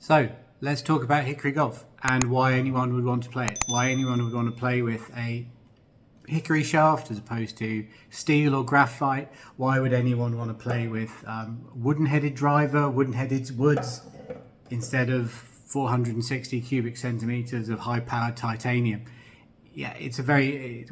So let's talk about Hickory golf and why anyone would want to play it. Why anyone would want to play with a hickory shaft as opposed to steel or graphite. Why would anyone want to play with wooden-headed driver, wooden-headed woods instead of 460 cubic centimeters of high-powered titanium? Yeah,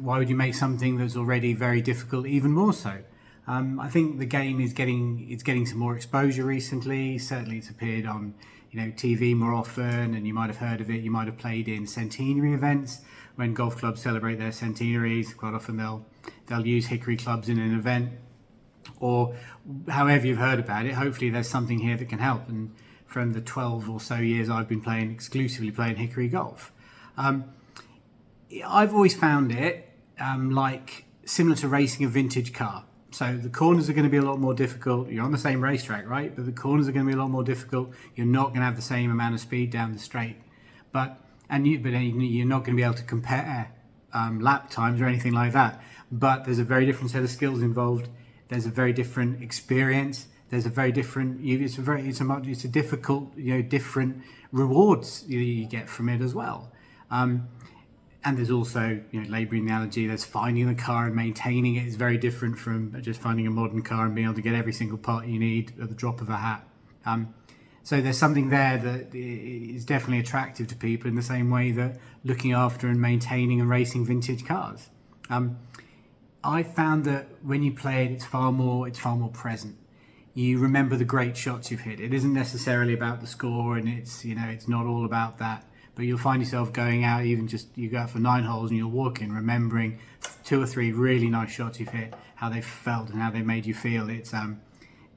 why would you make something that's already very difficult even more so? I think the game is getting some more exposure recently. Certainly it's appeared on TV more often, and you might have heard of it. You might have played in centenary events when golf clubs celebrate their centenaries. Quite often they'll use hickory clubs in an event, or however you've heard about it. Hopefully there's something here that can help. And from the 12 or so years I've been exclusively playing hickory golf, I've always found it similar to racing a vintage car. So the corners are going to be a lot more difficult. You're on the same racetrack, right? But the corners are going to be a lot more difficult. You're not going to have the same amount of speed down the straight. But you're not going to be able to compare lap times or anything like that. But there's a very different set of skills involved. There's a very different experience. There's a very different. It's a difficult. Different rewards you get from it as well. And there's also, labouring the analogy, there's finding the car and maintaining it is very different from just finding a modern car and being able to get every single part you need at the drop of a hat. So there's something there that is definitely attractive to people in the same way that looking after and maintaining and racing vintage cars. I found that when you play it, it's far more present. You remember the great shots you've hit. It isn't necessarily about the score, and it's not all about that. But you'll find yourself going out, you go out for 9 holes and you're walking, remembering 2 or 3 really nice shots you've hit, how they felt and how they made you feel. It's not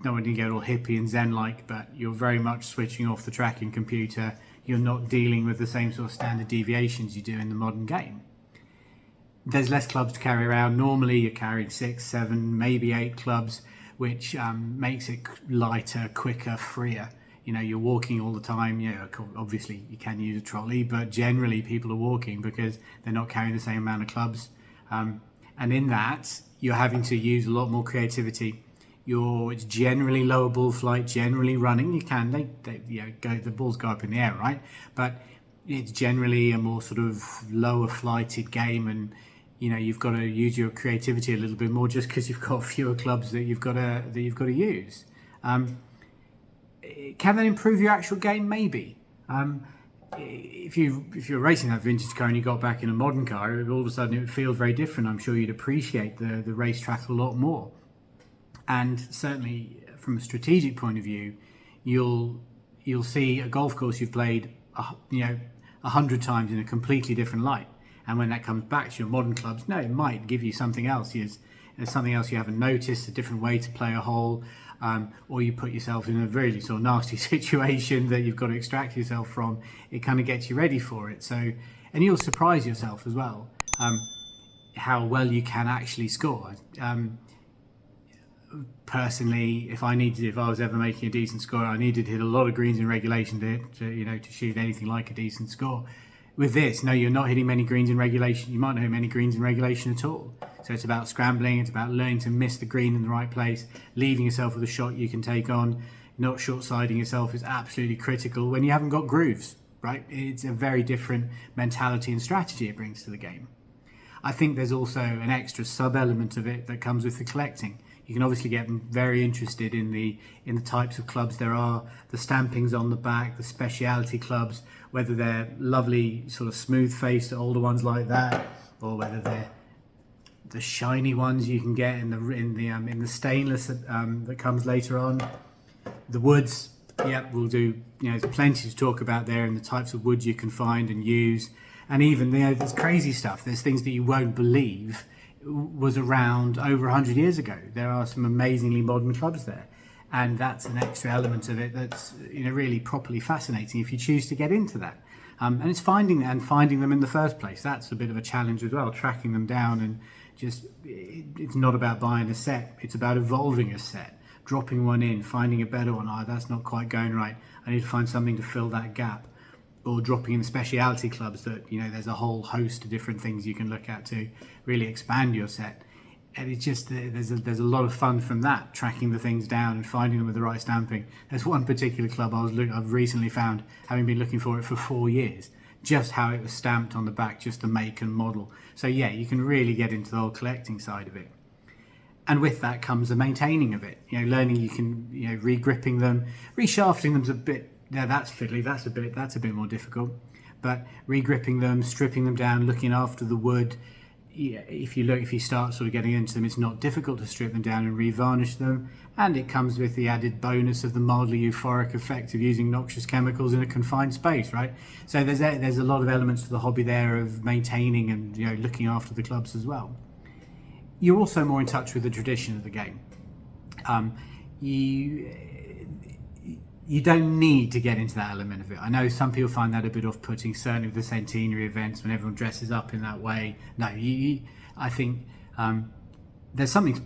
when you get all hippie and zen-like, but you're very much switching off the tracking computer. You're not dealing with the same sort of standard deviations you do in the modern game. There's less clubs to carry around. Normally you're carrying 6, 7, maybe 8 clubs, which makes it lighter, quicker, freer. You're walking all the time. Obviously you can use a trolley, but generally people are walking because they're not carrying the same amount of clubs. And in that, you're having to use a lot more creativity. It's generally lower ball flight, generally running. You can, the balls go up in the air, right? But it's generally a more sort of lower flighted game, and you've got to use your creativity a little bit more just because you've got fewer clubs that you've got to use. Can that improve your actual game? Maybe. If you're racing that vintage car and you got back in a modern car, all of a sudden it would feel very different. I'm sure you'd appreciate the racetrack a lot more. And certainly from a strategic point of view, you'll see a golf course you've played 100 times in a completely different light. And when that comes back to your modern clubs, it might give you something else. There's something else you haven't noticed, a different way to play a hole. Or you put yourself in a really sort of nasty situation that you've got to extract yourself from. It kind of gets you ready for it. And you'll surprise yourself as well, how well you can actually score. Personally, if I was ever making a decent score, I needed to hit a lot of greens in regulation to shoot anything like a decent score. With this, no, you're not hitting many greens in regulation. You might not hit many greens in regulation at all. So it's about scrambling. It's about learning to miss the green in the right place, leaving yourself with a shot you can take on. Not short-siding yourself is absolutely critical when you haven't got grooves, right? It's a very different mentality and strategy it brings to the game. I think there's also an extra sub-element of it that comes with the collecting. You can obviously get very interested in the types of clubs there are, the stampings on the back, the speciality clubs, whether they're lovely sort of smooth-faced older ones like that, or whether they're the shiny ones you can get in the stainless that comes later on. The woods, we'll do. There's plenty to talk about there, and the types of woods you can find and use, and even there's crazy stuff. There's things that you won't believe was around over 100 years ago. There are some amazingly modern clubs there, and that's an extra element of it that's really properly fascinating if you choose to get into that. And it's finding them in the first place. That's a bit of a challenge as well, tracking them down. And it's not about buying a set, it's about evolving a set, dropping one in, finding a better one. That's not quite going right, I need to find something to fill that gap. Or dropping in the speciality clubs that there's a whole host of different things you can look at to really expand your set. and it's just there's a lot of fun from that, tracking the things down and finding them with the right stamping. There's one particular club I've recently found, having been looking for it for 4 years, just how it was stamped on the back, just the make and model. So yeah, you can really get into the whole collecting side of it. And with that comes the maintaining of it. Learning you can, re-gripping them, reshafting them's a bit. Yeah, that's fiddly. That's a bit more difficult. But re-gripping them, stripping them down, looking after the wood. Yeah, if you start sort of getting into them, it's not difficult to strip them down and re-varnish them. And it comes with the added bonus of the mildly euphoric effect of using noxious chemicals in a confined space, right? So there's a lot of elements to the hobby there of maintaining and looking after the clubs as well. You're also more in touch with the tradition of the game. You don't need to get into that element of it. I know some people find that a bit off-putting, certainly with the centenary events when everyone dresses up in that way. No, I think there is something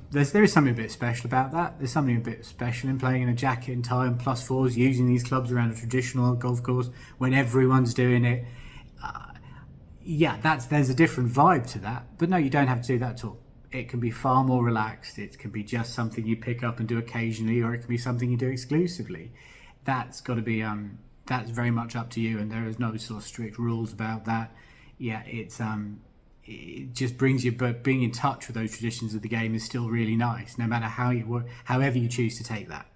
a bit special about that. There's something a bit special in playing in a jacket and tie and +4s, using these clubs around a traditional golf course when everyone's doing it. There's a different vibe to that. But no, you don't have to do that at all. It can be far more relaxed. It can be just something you pick up and do occasionally, or it can be something you do exclusively. That's got to be that's very much up to you, and there is no sort of strict rules about that. Yeah, it just brings you, but being in touch with those traditions of the game is still really nice, no matter however you choose to take that.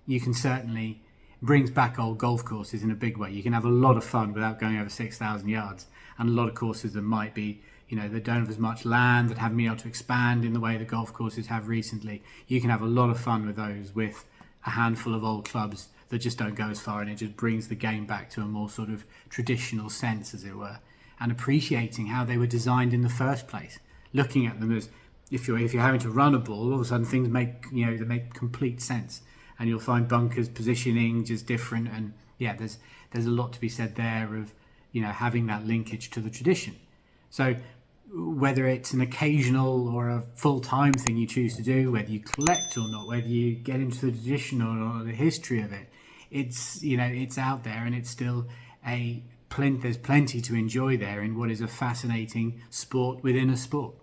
You can certainly brings back old golf courses in a big way. You can have a lot of fun without going over 6,000 yards, and a lot of courses that might be, that don't have as much land, that haven't been able to expand in the way the golf courses have recently. You can have a lot of fun with those with a handful of old clubs that just don't go as far, and it just brings the game back to a more sort of traditional sense, as it were, and appreciating how they were designed in the first place. Looking at them as if you're having to run a ball, all of a sudden things make they make complete sense, and you'll find bunkers positioning just different, and there's a lot to be said there of having that linkage to the tradition. So whether it's an occasional or a full-time thing you choose to do, whether you collect or not, whether you get into the tradition or the history of it, it's out there, and it's still there's plenty to enjoy there in what is a fascinating sport within a sport.